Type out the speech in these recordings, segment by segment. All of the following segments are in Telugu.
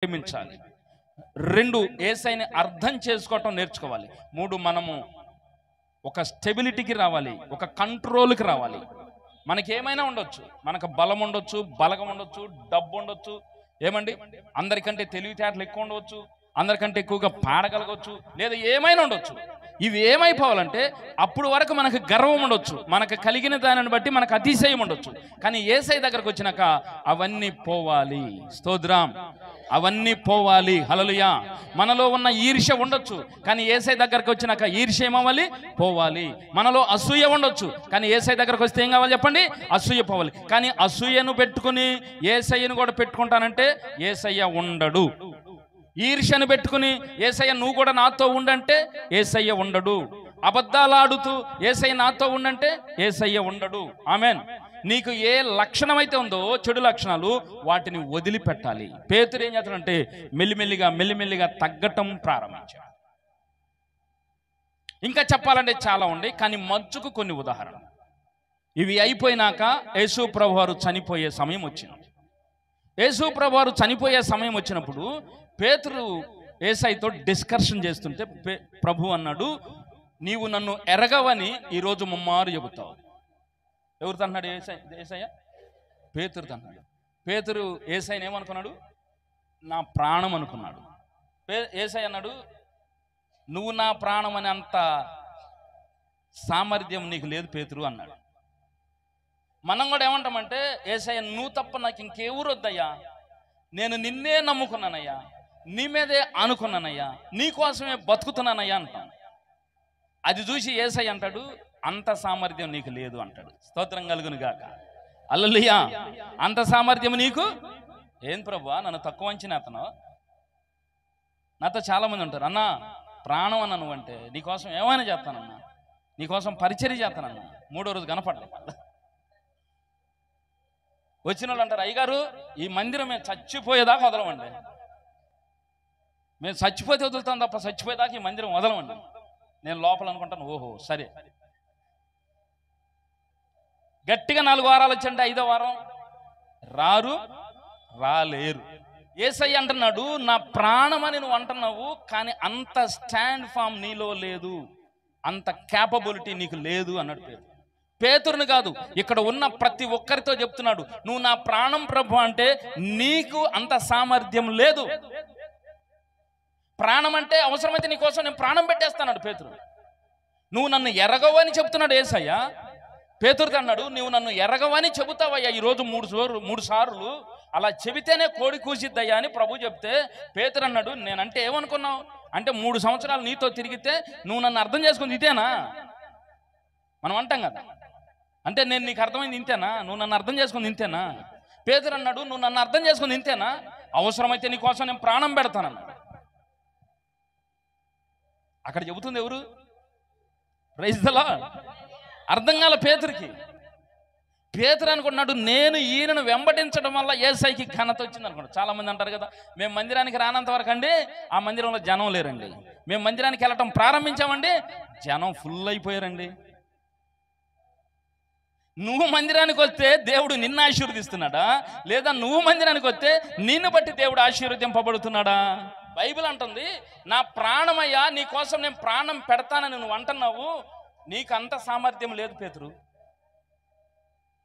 ప్రేమించాలి. 2 యేసయ్యని అర్థం చేసుకోవటం నేర్చుకోవాలి. 3 మనము ఒక స్టెబిలిటీకి రావాలి, ఒక కంట్రోల్కి రావాలి. మనకి ఏమైనా ఉండొచ్చు, మనకు బలం ఉండొచ్చు, బలగం ఉండొచ్చు, డబ్బు ఉండొచ్చు, ఏమండి అందరికంటే తెలివితేటలు ఎక్కువ ఉండవచ్చు, అందరికంటే ఎక్కువగా పాడగలగవచ్చు, లేదా ఏమైనా ఉండొచ్చు. ఇవి ఏమైపోవాలంటే అప్పుడు వరకు మనకు గర్వం ఉండొచ్చు, మనకు కలిగిన దానిని బట్టి మనకు అతిశయం ఉండొచ్చు. కానీ యేసయ్య దగ్గరకు వచ్చినాక అవన్నీ పోవాలి. స్తోత్రం. అవన్నీ పోవాలి. హల్లెలూయా. మనలో ఉన్న ఈర్ష్య ఉండొచ్చు, కానీ యేసయ్య దగ్గరకు వచ్చినాక ఈర్ష్య ఏమవ్వాలి? పోవాలి. మనలో అసూయ ఉండొచ్చు, కానీ యేసయ్య దగ్గరకు వస్తే ఏం కావాలి చెప్పండి? అసూయ పోవాలి. కానీ అసూయను పెట్టుకుని యేసయ్యను కూడా పెట్టుకుంటానంటే యేసయ్య ఉండడు. ఈర్ష్యను పెట్టుకుని యేసయ్య నువ్వు కూడా నాతో ఉండంటే యేసయ్య ఉండడు. అబద్ధాలాడుతూ యేసయ్య నాతో ఉండంటే యేసయ్య ఉండడు. ఆమెన్. నీకు ఏ లక్షణం అయితే ఉందో చెడు లక్షణాలు, వాటిని వదిలిపెట్టాలి. పేతురు ఏం చేస్తాడంటే మెల్లిమెల్లిగా తగ్గటం ప్రారంభించాడు. ఇంకా చెప్పాలంటే చాలా ఉండే, కానీ మచ్చుకు కొన్ని ఉదాహరణలు. ఇవి అయిపోయినాక యేసు ప్రభువారు చనిపోయే సమయం వచ్చింది. యేసు ప్రభువారు చనిపోయే సమయం వచ్చినప్పుడు పేతురు యేసయ్యతో డిస్కషన్ చేస్తుంటే ప్రభు అన్నాడు, నీవు నన్ను ఎరగవని ఈరోజు ముమ్మారు చెబుతావు. ఎవరితో అన్నాడు? యేసయ్య పేతురుతో అన్నాడు. పేతురు యేసయ్యని ఏమనుకున్నాడు? నా ప్రాణం అనుకున్నాడు. యేసయ్య అన్నాడు, నువ్వు నా ప్రాణం అని అంత సామర్థ్యం నీకు లేదు పేతురు అన్నాడు. మనం కూడా ఏమంటామంటే, యేసయ్య నువ్వు తప్ప నాకు ఇంకెవరు వద్దయ్యా, నేను నిన్నే నమ్ముకున్నానయ్యా, నీ మీదే అనుకున్నానయ్యా, నీ కోసమే బతుకుతున్నానయ్యా అంటాం. అది చూసి యేసయ్య అంటాడు, అంత సామర్థ్యం నీకు లేదు అంటాడు. స్తోత్రం కలుగును గాక. హల్లెలూయా. అంత సామర్థ్యం నీకు ఏం ప్రభువా, నన్ను తక్కువ అంచనా అతను. నాతో చాలామంది ఉంటారు, అన్నా ప్రాణం అన్న నువ్వంటే నీకోసం ఏమైనా చేస్తానన్నా, నీకోసం పరిచర్య చేస్తానన్నా. 3వ రోజు కనపడలేదు. వచ్చిన వాళ్ళు అంటారు, అయ్యగారు ఈ మందిరం మేము చచ్చిపోయేదాకా వదలమండి, మేము చచ్చిపోతే వదులుతాం తప్ప చచ్చిపోయేదాకా ఈ మందిరం వదలమండి. నేను లోపల అనుకుంటాను, ఓహో సరే. గట్టిగా 4 వారాలు వచ్చండి, 5వ వారం రాలేరు. యేసయ్య అంటున్నాడు, నా ప్రాణమని నువ్వు అంటున్నావు, కానీ అంత స్టాండ్ ఫామ్ నీలో లేదు, అంత క్యాపబిలిటీ నీకు లేదు అన్నాడు. పేతురుని కాదు, ఇక్కడ ఉన్న ప్రతి ఒక్కరితో చెప్తున్నాడు, నువ్వు నా ప్రాణం ప్రభు అంటే నీకు అంత సామర్థ్యం లేదు. ప్రాణం అంటే అవసరమైతే నీకోసం నేను ప్రాణం పెట్టేస్తాడు పేతురు. నువ్వు నన్ను ఎరగవని చెబుతున్నాడు యేసయ్య. పేతురుతో అన్నాడు, నువ్వు నన్ను ఎరగవని చెబుతావయ్యా ఈరోజు 3 సార్లు, అలా చెబితేనే కోడి కూసిద్దయ్యా అని ప్రభు చెప్తే పేతురు అన్నాడు, నేనంటే ఏమనుకున్నావు అంటే 3 సంవత్సరాలు నీతో తిరిగితే నువ్వు నన్ను అర్థం చేసుకుంది ఇదేనా? మనం అంటాం కదా, అంటే నేను నీకు అర్థమైంది ఇంతేనా, నువ్వు నన్ను అర్థం చేసుకుంది ఇంతేనా? పేతురు అన్నాడు, నువ్వు నన్ను అర్థం చేసుకుంది ఇంతేనా, అవసరమైతే నీ కోసం నేను ప్రాణం పెడతానన్నాడు. అక్కడ చెబుతుంది ఎవరు? Praise the Lord. అర్థం కాల పేతురుకి. పేతురు అనుకున్నాడు, నేను ఈయనను వెంబడించడం వల్ల యేసయ్యకి ఘనత వచ్చింది అనుకున్నాడు. చాలా మంది అంటారు కదా, మేము మందిరానికి రానంత వరకు అండి ఆ మందిరంలో జనం లేరండి, మేము మందిరానికి వెళ్ళటం ప్రారంభించామండి జనం ఫుల్ అయిపోయారండి. నువ్వు మందిరానికి వస్తే దేవుడు నిన్ను ఆశీర్వదిస్తున్నాడా, లేదా నువ్వు మందిరానికి వస్తే నిన్ను బట్టి దేవుడు ఆశీర్వదింపబడుతున్నాడా? బైబిల్ అంటుంది, నా ప్రాణమయ్యా నీ కోసం నేను ప్రాణం పెడతానని నువ్వు అంటున్నావు, నీకు అంత సామర్థ్యం లేదు పేతురు.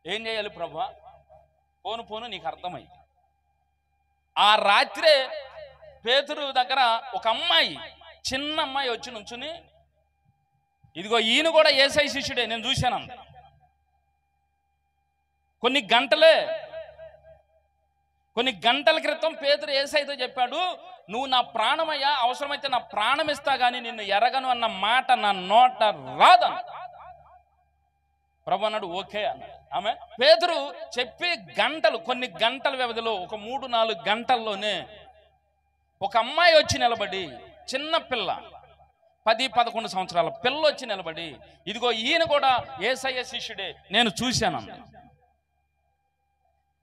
ఏం చేయాలి ప్రభువా? పోను నీకు అర్థమైంది. ఆ రాత్రే పేతురు దగ్గర ఒక అమ్మాయి, చిన్న అమ్మాయి వచ్చి నుంచుని, ఇదిగో ఈయన కూడా యేసయ్య శిష్యుడే, నేను చూశాను అంది. కొన్ని గంటల క్రితం పేతురు యేసయ్యతో చెప్పాడు, నువ్వు నా ప్రాణమయ్యా, అవసరమైతే నా ప్రాణం ఇస్తా గానీ నిన్ను ఎరగను అన్న మాట నా నోట రాదన్న. ప్రభు అన్నాడు, ఓకే అన్నాడు. ఆమె పేతురు చెప్పి కొన్ని గంటల వ్యవధిలో, ఒక 3-4 గంటల్లోనే ఒక అమ్మాయి వచ్చి నిలబడి, చిన్న పిల్ల, 10-11 సంవత్సరాల పిల్ల వచ్చి నిలబడి, ఇదిగో ఈయన కూడా యేసయ్య శిష్యుడే, నేను చూశాను అన్న.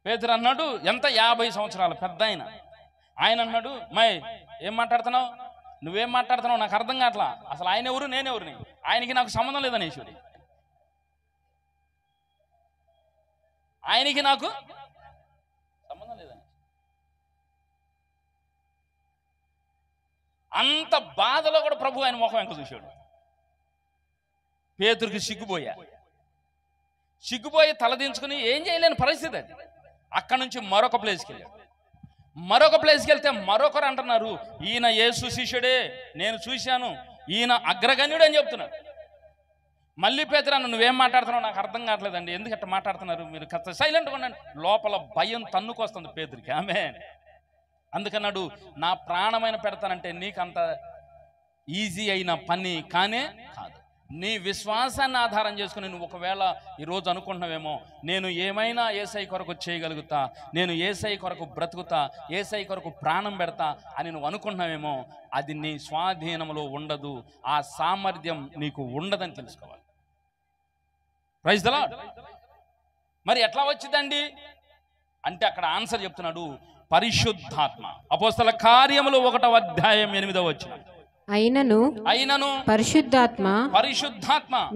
పేతురు అన్నాడు, ఎంత 50 సంవత్సరాల పెద్ద ఆయన అన్నాడు, ఏం మాట్లాడుతున్నావు, నువ్వేం మాట్లాడుతున్నావు నాకు అర్థం కావట్లా, అసలు ఆయన ఎవరు నేనెవరిని, ఆయనకి నాకు సంబంధం లేదనేశ్వరి, ఆయనకి నాకు సంబంధం లేదని. అంత బాధలో కూడా ప్రభు ఆయన ముఖం వెంక చూశాడు. పేతురికి సిగ్గుపోయి తలదించుకుని ఏం చేయలేని పరిస్థితి అది. అక్కడి నుంచి మరొక ప్లేస్కి వెళ్ళాడు. మరొక ప్లేస్కి వెళ్తే మరొకరు అంటున్నారు, ఈయన యేసు శిష్యుడే, నేను చూశాను, ఈయన అగ్రగణ్యుడు అని చెప్తున్నారు. మళ్ళీ పేతురు అన్న, నువ్వేం మాట్లాడుతున్నావు నాకు అర్థం కావట్లేదండి, ఎందుకు అట్లా మాట్లాడుతున్నారు మీరు, కాస్త సైలెంట్గా ఉండండి. లోపల భయం తన్నుకొస్తుంది పేతురికి. ఆమేన్. అందుకన్నాడు, నా ప్రాణమైన పెడతానంటే నీకు అంత ఈజీ అయిన పని కానే కాదు. నీ విశ్వాసాన్ని ఆధారం చేసుకుని నువ్వు ఒకవేళ ఈరోజు అనుకుంటున్నావేమో, నేను ఏమైనా యేసయ్య కొరకు చేయగలుగుతా, నేను యేసయ్య కొరకు బ్రతుకుతా, యేసయ్య కొరకు ప్రాణం పెడతా అని నువ్వు అనుకుంటున్నావేమో, అది నీ స్వాధీనంలో ఉండదు. ఆ సామర్థ్యం నీకు ఉండదని తెలుసుకోవాలి. Praise the Lord. మరి ఎట్లా వచ్చిందండి అంటే అక్కడ ఆన్సర్ చెప్తున్నాడు, పరిశుద్ధాత్మ. అపోస్తల కార్యములు 1వ అధ్యాయం 8వ వచనం. అయినను పరిశుద్ధాత్మ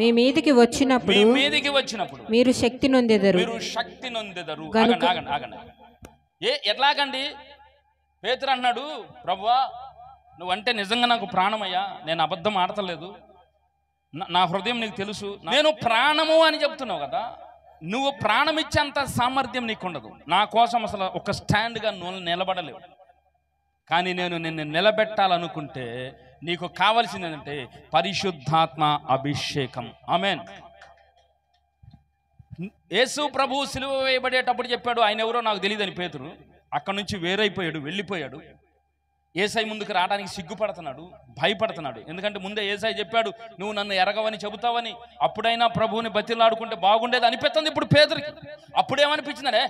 మీ మీదికి వచ్చినప్పుడు మీరు శక్తి నొందెదరు. ఆగండి. ఎట్లాగండి? పేతురు అన్నాడు, ప్రభువా నువ్వంటే నిజంగా నాకు ప్రాణమయ్యా, నేను అబద్ధం ఆడతలేదు, నా హృదయం నీకు తెలుసు, నేను ప్రాణము అని చెప్తున్నావు కదా, నువ్వు ప్రాణం ఇచ్చేంత సామర్థ్యం నీకు ఉండదు. నా కోసం అసలు ఒక స్టాండ్గా నువ్వు నిలబడలేవు. కానీ నేను నిన్ను నిలబెట్టాలనుకుంటే నీకు కావలసింది ఏంటంటే పరిశుద్ధాత్మ అభిషేకం. ఆమేన్. యేసు ప్రభు సిలువ వేయబడేటప్పుడు చెప్పాడు, ఆయన ఎవరో నాకు తెలియదని పేతురు. అక్కడి నుంచి వేరైపోయాడు, వెళ్ళిపోయాడు. యేసయ్య ముందుకు రావడానికి సిగ్గుపడుతున్నాడు, భయపడుతున్నాడు. ఎందుకంటే ముందే యేసయ్య చెప్పాడు, నువ్వు నన్ను ఎరగవని చెబుతావని. అప్పుడైనా ప్రభువుని బతిలాడుకుంటే బాగుండేది అనిపిస్తుంది ఇప్పుడు పేతురికి. అప్పుడేమనిపించిందరే,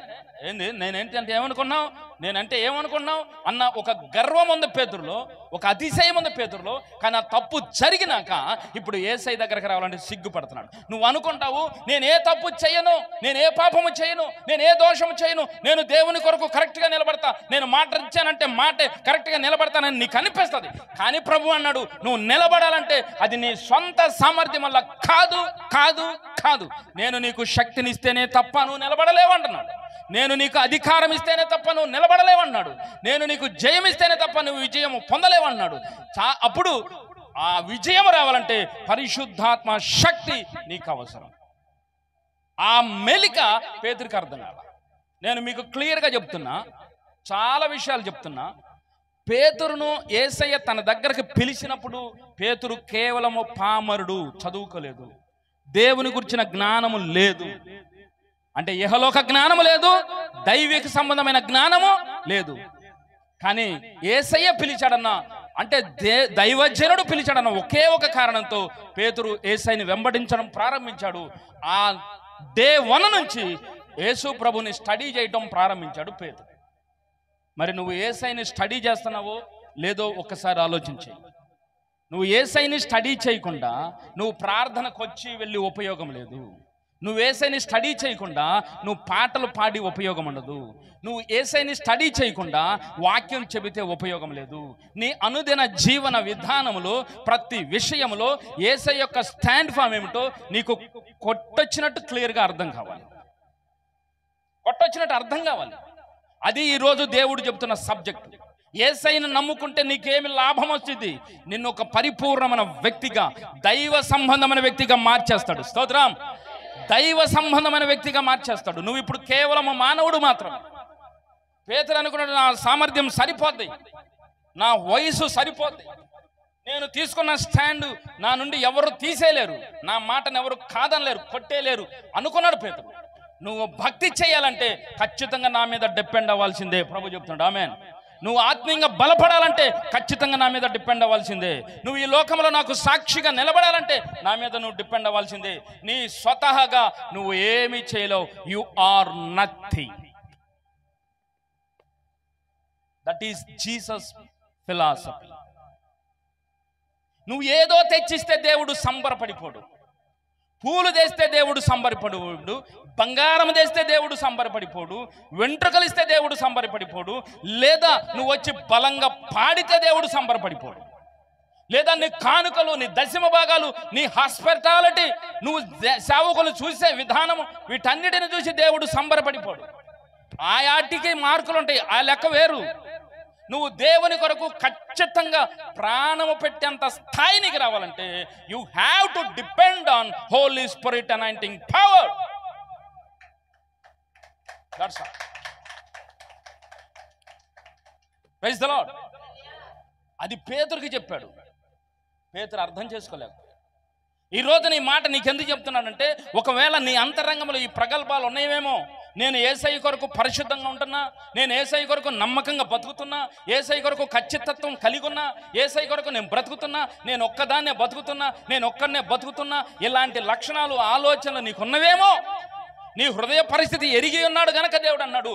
ఏంది నేనంటే ఏమనుకున్నావు అన్న ఒక గర్వం ఉంది పేతురులో, ఒక అతిశయం ఉంది పేతురులో. కానీ ఆ తప్పు జరిగినాక ఇప్పుడు యేసయ్య దగ్గరకు రావాలంటే సిగ్గుపడుతున్నాడు. నువ్వు అనుకుంటావు, నేను ఏ తప్పు చేయను, నేను ఏ పాపము చేయను, నేను ఏ దోషము చేయను, నేను దేవుని కొరకు కరెక్ట్గా నిలబడతా, నేను మాట ఇచ్చానంటే మాటే కరెక్ట్గా నిలబడతానని నీకు అనిపిస్తుంది. కానీ ప్రభు అన్నాడు, నువ్వు నిలబడాలంటే అది నీ సొంత సామర్థ్యం వల్ల కాదు కాదు కాదు. నేను నీకు శక్తినిస్తేనే తప్ప నువ్వు నిలబడలేవంటున్నాడు. నేను నీకు అధికారం ఇస్తేనే తప్ప నువ్వు నిలబడలేవన్నాడు. నేను నీకు జయం ఇస్తేనే తప్ప నువ్వు విజయం పొందలేవన్నాడు. అప్పుడు ఆ విజయం రావాలంటే పరిశుద్ధాత్మ శక్తి నీకు అవసరం. ఆ మెలిక పేతురికి అర్థం కావాలి. నేను మీకు క్లియర్గా చెప్తున్నా, చాలా విషయాలు చెప్తున్నా. పేతురును యేసయ్య తన దగ్గరకు పిలిచినప్పుడు పేతురు కేవలము పామరుడు, చదువుకోలేదు, దేవుని గురించిన జ్ఞానము లేదు. అంటే ఇహలోక జ్ఞానము లేదు, దైవిక సంబంధమైన జ్ఞానము లేదు. కానీ యేసయ్య పిలిచాడన్న, అంటే దైవజనుడు పిలిచాడన్న ఒకే ఒక కారణంతో పేతురు యేసయ్యని వెంబడించడం ప్రారంభించాడు. ఆ డే 1 నుంచి యేసు ప్రభుని స్టడీ చేయడం ప్రారంభించాడు పేతురు. మరి నువ్వు యేసయ్యని స్టడీ చేస్తున్నావో లేదో ఒక్కసారి ఆలోచించి. నువ్వు యేసయ్యని స్టడీ చేయకుండా నువ్వు ప్రార్థనకు వచ్చి వెళ్ళి ఉపయోగం లేదు. నువ్వు యేసయ్యని స్టడీ చేయకుండా నువ్వు పాటలు పాడి ఉపయోగం ఉండదు. నువ్వు యేసయ్యని స్టడీ చేయకుండా వాక్యం చెబితే ఉపయోగం లేదు. నీ అనుదిన జీవన విధానములో ప్రతి విషయంలో యేసయ్య యొక్క స్టాండ్ ఫామ్ ఏమిటో నీకు కొట్టొచ్చినట్టు క్లియర్గా అర్థం కావాలి. కొట్టొచ్చినట్టు అర్థం కావాలి. అది ఈరోజు దేవుడు చెబుతున్న సబ్జెక్ట్. యేసయ్యను నమ్ముకుంటే నీకేమి లాభం వస్తుంది? నిన్ను ఒక పరిపూర్ణమైన వ్యక్తిగా, దైవ సంబంధమైన వ్యక్తిగా మార్చేస్తాడు. స్తోత్రం. దైవ సంబంధమైన వ్యక్తిగా మార్చేస్తాడు. నువ్వు ఇప్పుడు కేవలం మానవుడు మాత్రం. పేతురు అనుకున్నాడు, నా సామర్థ్యం సరిపోద్ది, నా వయసు సరిపోద్ది, నేను తీసుకున్న స్టాండ్ నా నుండి ఎవరు తీసేయలేరు, నా మాటను ఎవరు కాదనలేరు, కొట్టేయలేరు అనుకున్నాడు పేతురు. నువ్వు భక్తి చేయాలంటే ఖచ్చితంగా నా మీద డిపెండ్ అవ్వాల్సిందే. ప్రభు చెప్తున్నాడు. ఆమేన్. నువ్వు ఆత్మీయంగా బలపడాలంటే ఖచ్చితంగా నా మీద డిపెండ్ అవ్వాల్సిందే. నువ్వు ఈ లోకంలో నాకు సాక్షిగా నిలబడాలంటే నా మీద నువ్వు డిపెండ్ అవ్వాల్సిందే. నీ స్వతహాగా నువ్వు ఏమీ చేయలేవు. You are nothing. That is Jesus philosophy. నువ్వు ఏదో తెచ్చిస్తే దేవుడు సంబరపడిపోడు. పూలు తెస్తే దేవుడు సంబరపడిపోడు, బంగారం తెస్తే దేవుడు సంబరపడిపోడు, వెంట్రుకలు ఇస్తే దేవుడు సంబరపడిపోడు, లేదా నువ్వు వచ్చి బలంగా పాడితే దేవుడు సంబరపడిపోడు, లేదా నీ కానుకలు, నీ దశమ భాగాలు, నీ హాస్పిటాలిటీ, నువ్వు సేవకులు చూసే విధానము, వీటన్నిటిని చూసి దేవుడు సంబరపడిపోడు. ఆయాటికి మార్కులు ఉంటాయి, ఆ లెక్క వేరు. నువ్వు దేవుని కొరకు ఖచ్చితంగా ప్రాణము పెట్టేంత స్థాయినికి రావాలంటే you have to depend on Holy Spirit anointing power. That's all. Praise the Lord. అది పేతురుకి చెప్పాడు. పేతురు అర్థం చేసుకోలేక. ఈ రోజు నీ మాట నీకెందుకు చెప్తున్నానంటే, ఒకవేళ నీ అంతరంగంలో ఈ ప్రగల్భాలు ఉన్నాయేమో, నేను యేసయ్య కొరకు పరిశుద్ధంగా ఉంటున్నా, నేను యేసయ్య కొరకు నమ్మకంగా బతుకుతున్నా, యేసయ్య కొరకు ఖచ్చితత్వం కలిగి ఉన్నా, యేసయ్య కొరకు నేను బ్రతుకుతున్నా, నేను ఒక్కదాన్నే బతుకుతున్నా, నేను ఒక్కడనే బతుకుతున్నా, ఇలాంటి లక్షణాలు ఆలోచనలు నీకున్నవేమో, నీ హృదయ పరిస్థితి ఎరిగి ఉన్నాడు గనక దేవుడు అన్నాడు,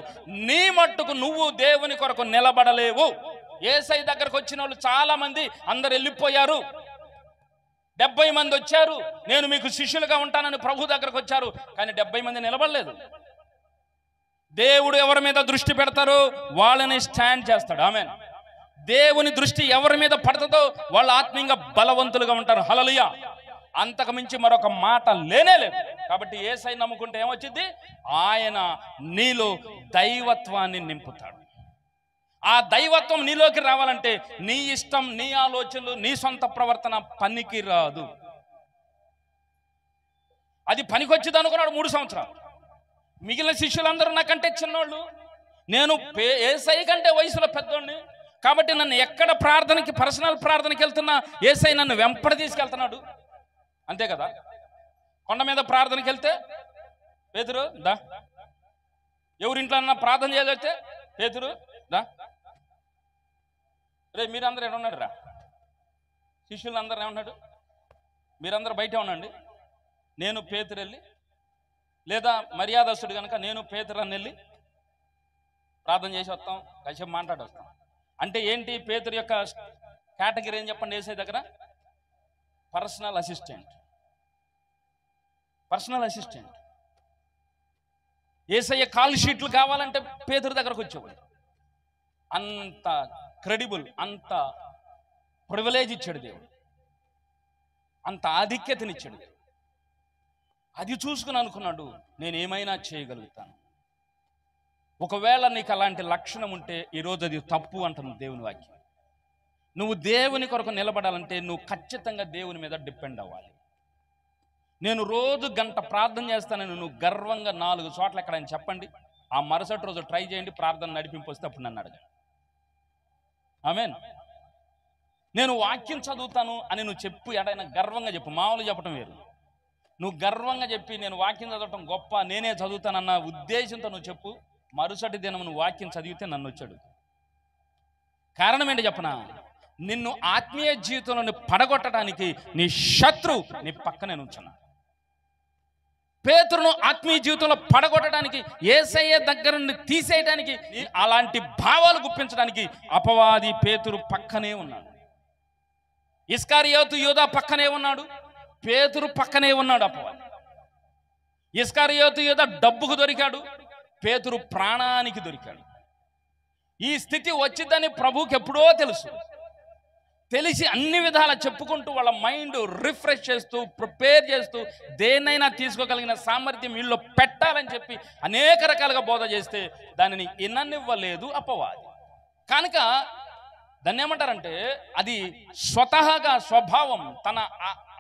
నీ మట్టుకు నువ్వు దేవుని కొరకు నిలబడలేవు. యేసయ్య దగ్గరకు వచ్చిన వాళ్ళు చాలా మంది అందరు వెళ్ళిపోయారు. 70 మంది వచ్చారు, నేను మీకు శిష్యులుగా ఉంటానని ప్రభు దగ్గరకు వచ్చారు, కానీ 70 మంది నిలబడలేదు. దేవుడు ఎవరి మీద దృష్టి పెడతారో వాళ్ళని స్టాండ్ చేస్తాడు. ఆమేన్. దేవుని దృష్టి ఎవరి మీద పడుతుందో వాళ్ళు ఆత్మీయంగా బలవంతులుగా ఉంటారు. హల్లెలూయా. అంతకు మించి మరొక మాట లేనే లేదు. కాబట్టి యేసయ్య నమ్ముకుంటే ఏమొచ్చింది? ఆయన నీలో దైవత్వాన్ని నింపుతాడు. ఆ దైవత్వం నీలోకి రావాలంటే నీ ఇష్టం, నీ ఆలోచనలు, నీ సొంత ప్రవర్తన పనికి రాదు. అది పనికొచ్చింది అనుకున్నాడు 3 సంవత్సరాలు. మిగిలిన శిష్యులందరూ నాకంటే చిన్నోళ్ళు, నేను యేసయ్య కంటే వయసులో పెద్దోడిని, కాబట్టి నన్ను ఎక్కడ ప్రార్థనకి, పర్సనల్ ప్రార్థనకి వెళ్తున్నా యేసయ్య నన్ను వెంపడి తీసుకెళ్తున్నాడు. అంతే కదా. కొండ మీద ప్రార్థనకి వెళ్తే పేతురు దా, ఎవరింట్లో అన్నా ప్రార్థన చేయగలిగితే పేతురు దా, రే మీరందరూ ఏమన్నాడు రా, శిష్యులందరూ ఏమన్నాడు, మీరందరూ బయట ఉండండి, నేను పేతురు వెళ్ళి, లేదా మర్యాదస్తుడు కనుక నేను పేతురు అని వెళ్ళి ప్రార్థన చేసి వస్తాం, కాసేపు మాట్లాడి వస్తాం. అంటే ఏంటి పేతురు యొక్క కేటగిరీ ఏం చెప్పండి? యేసయ్య దగ్గర personal assistant. Personal assistant. Yesayya call షీట్లు కావాలంటే పేతురు దగ్గరకు వచ్చేవాడు. అంత క్రెడిబుల్, అంత ప్రివిలేజ్ ఇచ్చాడు దేవుడు, అంత ఆధిక్యతనిచ్చాడు. అది చూసుకుని అనుకున్నాడు, నేనేమైనా చేయగలుగుతాను. ఒకవేళ నీకు అలాంటి లక్షణం ఉంటే ఈరోజు అది తప్పు అంటుంది దేవుని వాక్యం. నువ్వు దేవుని కొరకు నిలబడాలంటే నువ్వు ఖచ్చితంగా దేవుని మీద డిపెండ్ అవ్వాలి. నేను రోజు గంట ప్రార్థన చేస్తానని నువ్వు గర్వంగా 4 చోట్ల ఎక్కడైనా చెప్పండి, ఆ మరుసటి రోజు ట్రై చేయండి, ప్రార్థన నడిపింపు వస్తే అప్పుడు నన్ను అడగండి. ఆమేన్. నేను వాక్యం చదువుతాను అని నువ్వు చెప్పు, ఎడైనా గర్వంగా చెప్పు, మామూలు చెప్పడం వేరు. నువ్వు గర్వంగా చెప్పి నేను వాక్యం చదవటం గొప్ప, నేనే చదువుతానన్న ఉద్దేశంతో నువ్వు చెప్పు, మరుసటి దినం నువ్వు వాక్యం చదివితే నన్ను వచ్చాడు. కారణం ఏంటి చెప్పనా? నిన్ను ఆత్మీయ జీవితంలో పడగొట్టడానికి నీ శత్రువు నీ పక్కనే నుంచున్నా. పేతురును ఆత్మీయ జీవితంలో పడగొట్టడానికి, యేసయ్య దగ్గర నుండి తీసేయడానికి, అలాంటి భావాలు గుప్పించడానికి అపవాది పేతురు పక్కనే ఉన్నాడు. ఇస్కారియోతు యూదా పక్కనే ఉన్నాడు, పేతురు పక్కనే ఉన్నాడు అపవాది. ఇస్కారియోతు యూదా డబ్బుకు దొరికాడు, పేతురు ప్రాణానికి దొరికాడు. ఈ స్థితి వచ్చిందని ప్రభువుకి ఎప్పుడో తెలుసు. తెలిసి అన్ని విధాలా చెప్పుకుంటూ వాళ్ళ మైండ్ రిఫ్రెష్ చేస్తూ, ప్రిపేర్ చేస్తూ, దేన్నైనా తీసుకోగలిగిన సామర్థ్యం వీళ్ళు పెట్టాలని చెప్పి అనేక రకాలుగా బోధ చేస్తే దానిని విననివ్వలేదు అపవాది. కనుక దాన్ని ఏమంటారంటే, అది స్వతహాగా స్వభావం, తన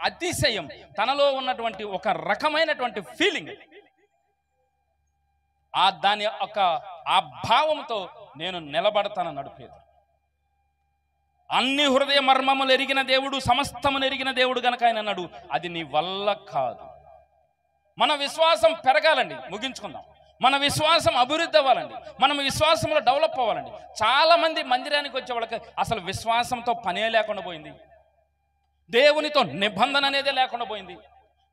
అతిశయం, తనలో ఉన్నటువంటి ఒక రకమైనటువంటి ఫీలింగ్. దాని ఒక ఆ భావంతో నేను నిలబడతానన్నాడు పేతురు. అన్ని హృదయ మర్మములు ఎరిగిన దేవుడు, సమస్తమును ఎరిగిన దేవుడు గనక ఆయన అన్నాడు, అది నీ వల్ల కాదు. మన విశ్వాసం పెరగాలండి. ముగించుకుందాం. మన విశ్వాసం అభివృద్ధి అవ్వాలండి. మనం విశ్వాసంలో డెవలప్ అవ్వాలండి. చాలా మంది మందిరానికి వచ్చే వాళ్ళకి అసలు విశ్వాసంతో పనే లేకుండా పోయింది. దేవునితో నిబంధన అనేదే లేకుండా పోయింది.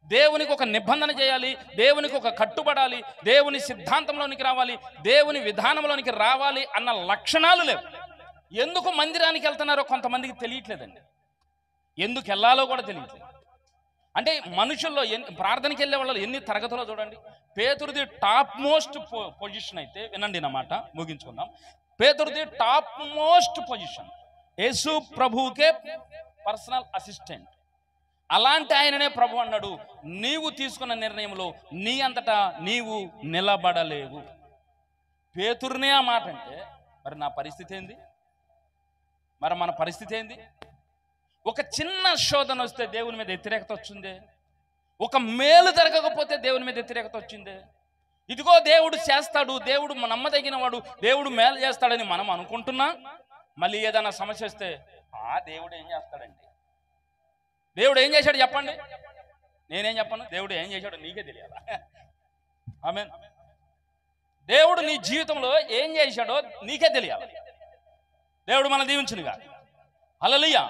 దేవునికి ఒక నిబంధన చేయాలి, దేవునికి ఒక కట్టుబడాలి, దేవుని సిద్ధాంతంలోనికి రావాలి, దేవుని విధానంలోనికి రావాలి అన్న లక్షణాలు లేవు. ఎందుకు మందిరానికి వెళ్తున్నారో కొంతమందికి తెలియట్లేదండి. ఎందుకు వెళ్ళాలో కూడా తెలియట్లేదు. అంటే మనుషుల్లో ప్రార్థనకి వెళ్ళే వాళ్ళు ఎన్ని తరగతులో చూడండి. పేతురుది టాప్ మోస్ట్ పొజిషన్ అయితే, వినండి నా మాట, ముగించుకుందాం. పేతురుది టాప్ మోస్ట్ పొజిషన్, యేసు ప్రభువుకే పర్సనల్ అసిస్టెంట్. అలాంటి ఆయననే ప్రభు అన్నాడు, నీవు తీసుకున్న నిర్ణయంలో నీ అంతటా నీవు నిలబడలేవు. పేతురునే ఆ మాట అంటే మరి నా పరిస్థితి ఏంది? మరి మన పరిస్థితి ఏంది? ఒక చిన్న శోధన వస్తే దేవుని మీద వ్యతిరేకత వచ్చిందే, ఒక మేలు జరగకపోతే దేవుని మీద వ్యతిరేకత వచ్చిందే. ఇదిగో దేవుడు చేస్తాడు, దేవుడు నమ్మదగిన వాడు, దేవుడు మేలు చేస్తాడని మనం అనుకుంటున్నా, మళ్ళీ ఏదైనా సమస్య వస్తే దేవుడు ఏం చేస్తాడండి, దేవుడు ఏం చేశాడు చెప్పండి, నేనేం చెప్పను, దేవుడు ఏం చేశాడో నీకే తెలియాలా? ఆమేన్. దేవుడు నీ జీవితంలో ఏం చేశాడో నీకే తెలియాలి. దేవుడు మన దీవించునుగా. హల్లెలూయా.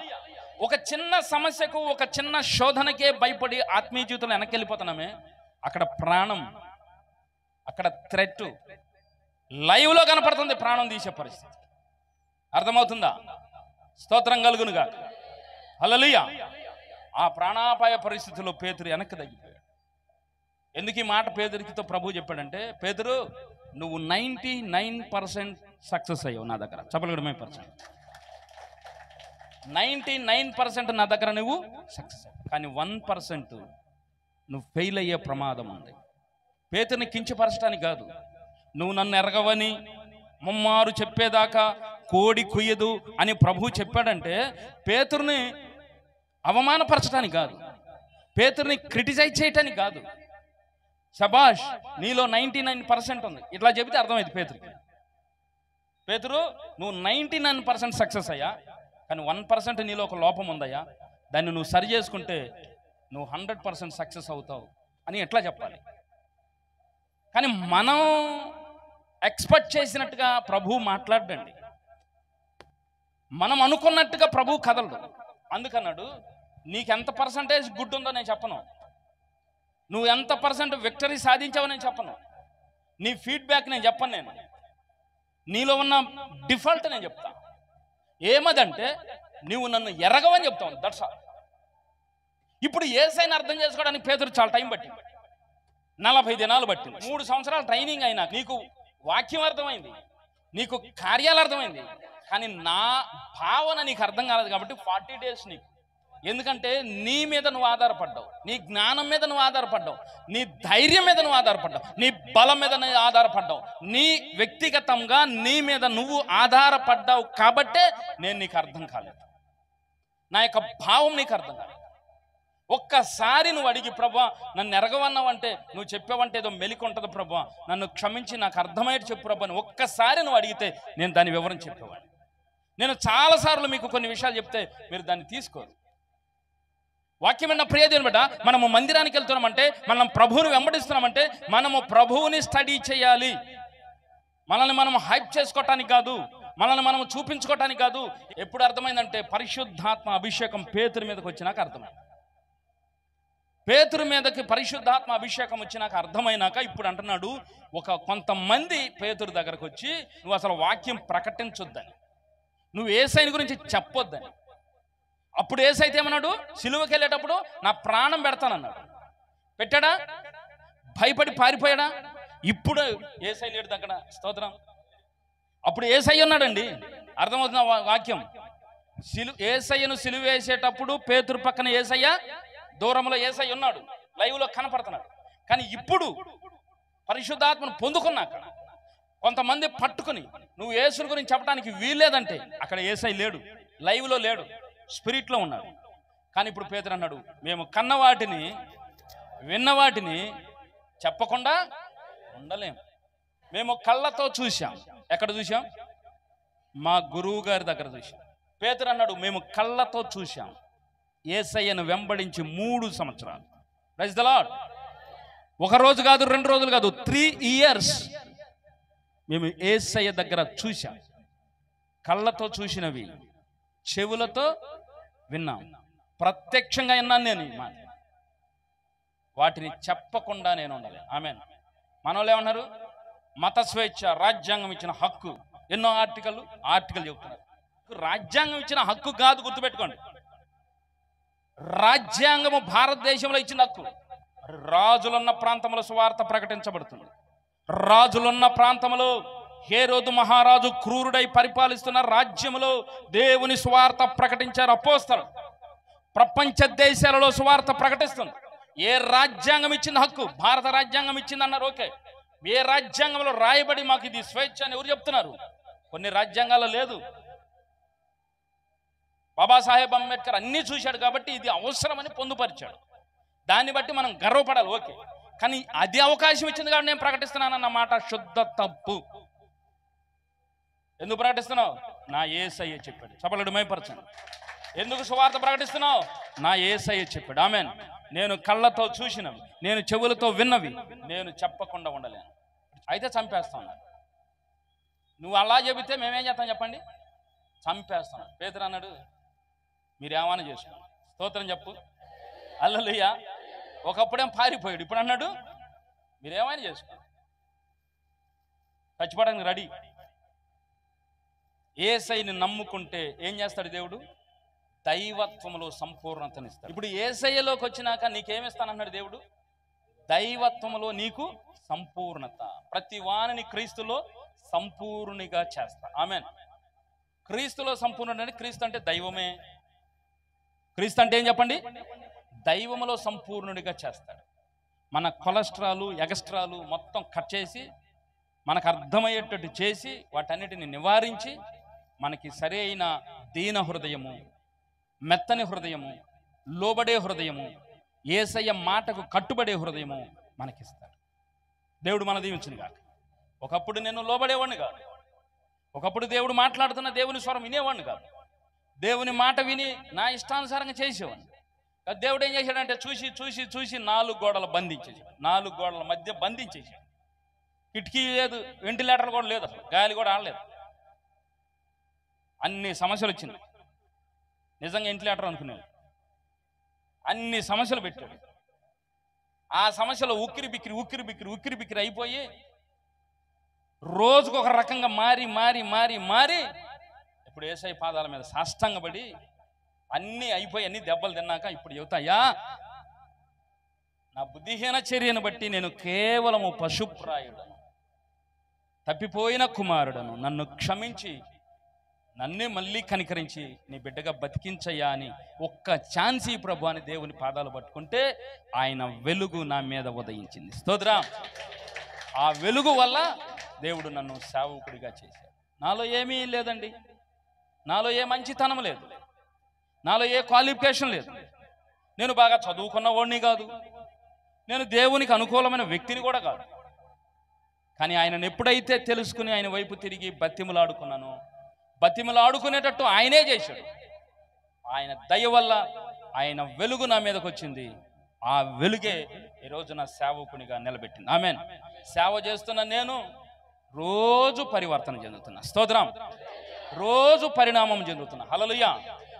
ఒక చిన్న సమస్యకు, ఒక చిన్న శోధనకే భయపడి ఆత్మీయ జీవితంలో వెనక్కి వెళ్ళిపోతున్నామే, అక్కడ ప్రాణం, అక్కడ థ్రెట్ లైవ్లో కనపడుతుంది, ప్రాణం తీసే పరిస్థితి. అర్థమవుతుందా? స్తోత్రం కలుగునుగా. హల్లెలూయా. ఆ ప్రాణాపాయ పరిస్థితుల్లో పేతురు వెనక్కి తగ్గిపోయాడు. ఎందుకు ఈ మాట పేదరికితో ప్రభు చెప్పాడంటే, పేతురు నువ్వు 99% సక్సెస్ అయ్యావు నా దగ్గర. చెప్పగలడు 99% నా దగ్గర నువ్వు సక్సెస్ అయ్యావు, కానీ 1% నువ్వు ఫెయిల్ అయ్యే ప్రమాదం ఉంది. పేతురుని కించపరచడానికి కాదు, నువ్వు నన్ను ఎరగవని ముమ్మారు చెప్పేదాకా కోడి కుయ్యదు అని ప్రభు చెప్పాడంటే పేతురుని అవమానపరచడానికి కాదు, పేతురుని క్రిటిసైజ్ చేయటానికి కాదు. శబాష్, నీలో 99% ఉంది, ఇట్లా చెబితే అర్థమైంది పేతురుకి. పేతురు నువ్వు 99% సక్సెస్ అయ్యా, కానీ 1% నీలో ఒక లోపం ఉందయ్యా, దాన్ని నువ్వు సరి చేసుకుంటే నువ్వు 100% సక్సెస్ అవుతావు అని ఎట్లా చెప్పాలి? కానీ మనం ఎక్స్పెక్ట్ చేసినట్టుగా ప్రభు మాట్లాడండి, మనం అనుకున్నట్టుగా ప్రభు కదలడు. అందుకన్నాడు, నీకెంత పర్సంటేజ్ గుడ్ ఉందో నేను చెప్పను, నువ్వు ఎంత % విక్టరీ సాధించావో నేను చెప్పను, నీ ఫీడ్బ్యాక్ నేను చెప్పను, నేను నీలో ఉన్న డిఫాల్ట్ నేను చెప్తా. ఏమదంటే నువ్వు నన్ను ఎరగవని చెప్తావు, దట్స్ ఆల్. ఇప్పుడు యేసయ్యను అర్థం చేసుకోవడానికి పేతురు చాలా టైం పట్టింది, 40 దినాలు పట్టింది. 3 సంవత్సరాలు ట్రైనింగ్ అయినా నీకు వాక్యం అర్థమైంది, నీకు కార్యాలు అర్థమైంది, కానీ నా భావన నీకు అర్థం కాలేదు కాబట్టి 40 డేస్ నీకు. ఎందుకంటే నీ మీద నువ్వు ఆధారపడ్డావు, నీ జ్ఞానం మీద నువ్వు ఆధారపడ్డావు, నీ ధైర్యం మీద నువ్వు ఆధారపడ్డావు, నీ బలం మీద నువ్వు ఆధారపడ్డావు, నీ వ్యక్తిగతంగా నీ మీద నువ్వు ఆధారపడ్డావు కాబట్టే నేను నీకు అర్థం కాలేదు, నా యొక్క భావం నీకు అర్థం కాలేదు. ఒక్కసారి నువ్వు అడిగి, ప్రభా నన్ను ఎరగవన్నావంటే, నువ్వు చెప్పావంటే ఏదో మెలిక ఉంటుంది ప్రభా, నన్ను క్షమించి నాకు అర్థమయ్యేది చెప్పు ప్రభా అని ఒక్కసారి నువ్వు అడిగితే నేను దాని వివరం చెప్పేవాడిని. నేను చాలాసార్లు మీకు కొన్ని విషయాలు చెప్తే మీరు దాన్ని తీసుకోరు. వాక్యం అన్న ప్రియదేవుని బిడ్డ, మనము మందిరానికి వెళ్తున్నామంటే, మనం ప్రభువుని వెంబడిస్తున్నామంటే, మనము ప్రభువుని స్టడీ చేయాలి. మనల్ని మనం హైప్ చేసుకోవటానికి కాదు, మనల్ని మనం చూపించుకోవటానికి కాదు. ఎప్పుడు అర్థమైందంటే పరిశుద్ధాత్మ అభిషేకం పేతురు మీదకి వచ్చినాక అర్థమైంది. పేతురు మీదకి పరిశుద్ధాత్మ అభిషేకం వచ్చినాక అర్థమైనాక ఇప్పుడు అంటున్నాడు, కొంతమంది పేతురు దగ్గరకు వచ్చి నువ్వు అసలు వాక్యం ప్రకటించొద్దని, నువ్వు యేసయ్యని గురించి చెప్పొద్దని. అప్పుడు యేసయ్య ఏమన్నాడు? సిలువకి వెళ్ళేటప్పుడు నా ప్రాణం పెడతానన్నాడు. పెట్టాడా? భయపడి పారిపోయాడా? ఇప్పుడు యేసయ్య లేడు దగ్గర. స్తోత్రం. అప్పుడు యేసయ్య ఉన్నాడండి. అర్థమవుతున్న వాక్యం. యేసయ్యను సిలువ వేసేటప్పుడు పేతురు పక్కన యేసయ్య, దూరంలో యేసయ్య ఉన్నాడు, లైవ్లో కనపడుతున్నాడు. కానీ ఇప్పుడు పరిశుద్ధాత్మను పొందుకున్నాక కొంతమంది పట్టుకుని నువ్వు యేసుని గురించి చెప్పడానికి వీల్లేదంటే అక్కడ యేసయ్య లేడు, లైవ్లో లేడు, స్పిరిట్లో ఉన్నాడు. కానీ ఇప్పుడు పేతురు అన్నాడు, మేము కన్నవాటిని విన్నవాటిని చెప్పకుండా ఉండలేం. మేము కళ్ళతో చూసాం. ఎక్కడ చూసాం? మా గురువు గారి దగ్గర చూసాం. పేతురు అన్నాడు, మేము కళ్ళతో చూసాం యేసయ్యను వెంబడించి 3 సంవత్సరాలు. Praise the lord. 1 రోజు కాదు, 2 రోజులు కాదు, 3 ఇయర్స్ మేము యేసయ్య దగ్గర చూసాం. కళ్ళతో చూసినవి, చెవులతో విన్నాం, ప్రత్యక్షంగా విన్నాను నేను. వాటిని చెప్పకుండా నేను ఉండలే. ఆమేన్. మనోళ్ళు ఏమన్నారు? మత స్వేచ్ఛ, రాజ్యాంగం ఇచ్చిన హక్కు. ఎన్నో ఆర్టికల్ చెబుతున్నారు. రాజ్యాంగం ఇచ్చిన హక్కు కాదు, గుర్తుపెట్టుకోండి. రాజ్యాంగము భారతదేశంలో ఇచ్చిన హక్కు. రాజులున్న ప్రాంతంలో సువార్త ప్రకటించబడుతుంది. రాజులున్న ప్రాంతంలో హేరోదు మహారాజు క్రూరుడై పరిపాలిస్తున్న రాజ్యములో దేవుని సువార్త ప్రకటించారు అపోస్తలు. ప్రపంచ దేశాలలో సువార్త ప్రకటిస్తుంది. ఏ రాజ్యాంగం ఇచ్చిన హక్కు? భారత రాజ్యాంగం ఇచ్చింది అన్నారు. ఓకే, ఏ రాజ్యాంగంలో రాయబడి మాకు ఇది స్వేచ్ఛ అని ఎవరు చెప్తున్నారు? కొన్ని రాజ్యాంగాల్లో లేదు. బాబాసాహెబ్ అంబేద్కర్ అన్నీ చూశాడు కాబట్టి ఇది అవసరమని పొందుపరిచాడు. దాన్ని బట్టి మనం గర్వపడాలి, ఓకే. కానీ అది అవకాశం ఇచ్చింది కాబట్టి నేను ప్రకటిస్తున్నానన్న మాట శుద్ధ తప్పు. ఎందుకు ప్రకటిస్తున్నావు? నా యేసయ్య చెప్పాడు. చపలుడు మైపరచండి. ఎందుకు సువార్త ప్రకటిస్తున్నావు? నా యేసయ్య చెప్పాడు. ఆమేన్. నేను కళ్ళతో చూసినవి, నేను చెవులతో విన్నవి నేను చెప్పకుండా ఉండలేను. అయితే చంపేస్తాను. నువ్వు అలా చెబితే మేమేం చేస్తాం చెప్పండి? చంపేస్తున్నాడు. పేతురు అన్నాడు, మీరేమన్నా చేసుకోండి. స్తోత్రం చెప్పు. హల్లెలూయా. ఒకప్పుడేం పారిపోయాడు, ఇప్పుడు అన్నాడు మీరేమైనా చేసుకోండి. చచ్చిపోవడానికి రెడీ. యేసయ్యని నమ్ముకుంటే ఏం చేస్తాడు దేవుడు? దైవత్వంలో సంపూర్ణతనిస్తాడు. ఇప్పుడు యేసయ్యలోకి వచ్చినాక నీకేమిస్తానన్నాడు దేవుడు? దైవత్వంలో నీకు సంపూర్ణత. ప్రతి వానిని క్రీస్తులో సంపూర్ణిగా చేస్తా. ఆమేన్. క్రీస్తులో సంపూర్ణ. క్రీస్తు అంటే దైవమే. క్రీస్తు అంటే ఏం చెప్పండి? దైవములో సంపూర్ణుడిగా చేస్తాడు. మన కొలెస్ట్రాలు ఎగస్ట్రాలు మొత్తం కట్ చేసి మనకు అర్థమయ్యేటట్టు చేసి వాటన్నిటిని నివారించి మనకి సరైన దీన హృదయము, మెత్తని హృదయము, లోబడే హృదయము, యేసయ్య మాటకు కట్టుబడే హృదయము మనకిస్తాడు. దేవుడు మన దీవించును గాక. ఒకప్పుడు నేను లోబడేవాడిని కాదు. ఒకప్పుడు దేవుడు మాట్లాడుతున్న దేవుని స్వరం వినేవాడిని కాదు. దేవుని మాట విని నా ఇష్టానుసారంగా చేసేవాడిని. దేవుడు ఏం చేశాడంటే చూసి చూసి చూసి 4 గోడలు బంధించేసాడు. 4 గోడల మధ్య బంధించేసాడు. కిటికీ లేదు, వెంటిలేటర్ కూడా లేదు, అసలు గాలి కూడా ఆడలేదు. అన్ని సమస్యలు వచ్చినాయి. నిజంగా వెంటిలేటర్ అనుకునేది. అన్ని సమస్యలు పెట్టాడు. ఆ సమస్యలో ఉక్కిరి బిక్కిరి అయిపోయి రోజుకు ఒక రకంగా మారి మారి మారి మారి ఇప్పుడు యేసయ్య పాదాల మీద సాష్టాంగపడి అన్నీ అయిపోయి అన్ని దెబ్బలు తిన్నాక ఇప్పుడు చెబుతాయా, నా బుద్ధిహీన చర్యను బట్టి నేను కేవలము పశుప్రాయుడను, తప్పిపోయిన కుమారుడను, నన్ను క్షమించి నన్నే మళ్ళీ కనికరించి నీ బిడ్డగా బతికించయ్యా అని ఒక్క ఛాన్సీ ప్రభు అని దేవుని పాదాలు పట్టుకుంటే ఆయన వెలుగు నా మీద ఉదయించింది. స్తోత్రం. ఆ వెలుగు వల్ల దేవుడు నన్ను సేవకుడిగా చేశాడు. నాలో ఏమీ లేదండి. నాలో ఏ మంచితనం లేదు, నాలో ఏ క్వాలిఫికేషన్ లేదు. నేను బాగా చదువుకున్న వాడిని కాదు, నేను దేవునికి అనుకూలమైన వ్యక్తిని కూడా కాదు. కానీ ఆయనను ఎప్పుడైతే తెలుసుకుని ఆయన వైపు తిరిగి బతిమలాడుకున్నానో, బతిమలాడుకునేటట్టు ఆయనే చేశాడు. ఆయన దయ వల్ల ఆయన వెలుగు నా మీదకి వచ్చింది. ఆ వెలుగే ఈరోజు నా సేవకునిగా నిలబెట్టింది. ఆమేన్. సేవ చేస్తున్న నేను రోజు పరివర్తన చెందుతున్నా. స్తోత్రం. రోజు పరిణామం చెందుతున్నా. హల్లెలూయా.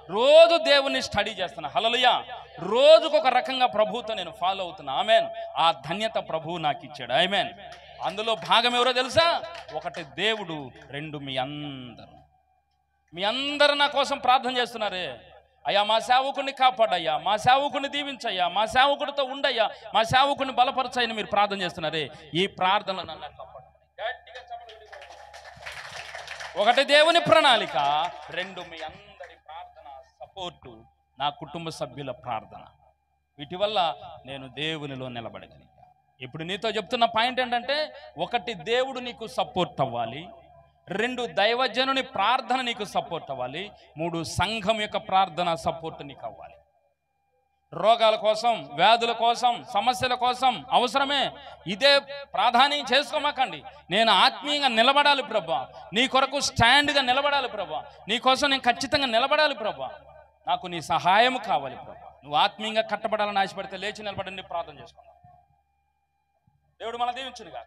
రోజు దేవుని స్టడీ చేస్తున్నా. హల్లెలూయా. రోజుకొక రకంగా ప్రభువుతో నేను ఫాలో అవుతున్నా. ఆమేన్. ఆ ధన్యత ప్రభువు నాకు ఇచ్చాడు. ఆమేన్. అందులో భాగం ఎవరో తెలుసా? 1 దేవుడు, 2 మీ అందరూ నా కోసం ప్రార్థన చేస్తున్నారే. అయ్యా మా సేవకుడిని కాపాడయ్యా, మా సేవకుడిని దీవించయ్యా, మా సేవకుడితో ఉండయ్యా, మా సేవకుడిని బలపరచయ్యని మీరు ప్రార్థన చేస్తున్నారే. ఈ ప్రార్థనలు నన్ను గట్టిగా 1 దేవుని ప్రణాళిక, 2 మీ అందరి ప్రార్థన సపోర్టు, నా కుటుంబ సభ్యుల ప్రార్థన. వీటి వల్ల నేను దేవునిలో నిలబడగలిగా. ఇప్పుడు నీతో చెప్తున్న పాయింట్ ఏంటంటే, 1 దేవుడు నీకు సపోర్ట్ అవ్వాలి, 2 దైవజనుని ప్రార్థన నీకు సపోర్ట్ అవ్వాలి, 3 సంఘం యొక్క ప్రార్థన సపోర్ట్ నీకు అవ్వాలి. రోగాల కోసం, వ్యాధుల కోసం, సమస్యల కోసం అవసరమే. ఇదే ప్రాధాన్యం చేసుకోమాకండి. నేను ఆత్మీయంగా నిలబడాలి ప్రభా, నీ కొరకు స్టాండ్గా నిలబడాలి ప్రభా, నీ కోసం నేను ఖచ్చితంగా నిలబడాలి ప్రభా, నాకు నీ సహాయం కావాలి ప్రభా. నువ్వు ఆత్మీయంగా కట్టబడాలని ఆశపడితే లేచి నిలబడండి, ప్రార్థన చేసుకున్నావు. దేవుడు మన దీవించునుగా.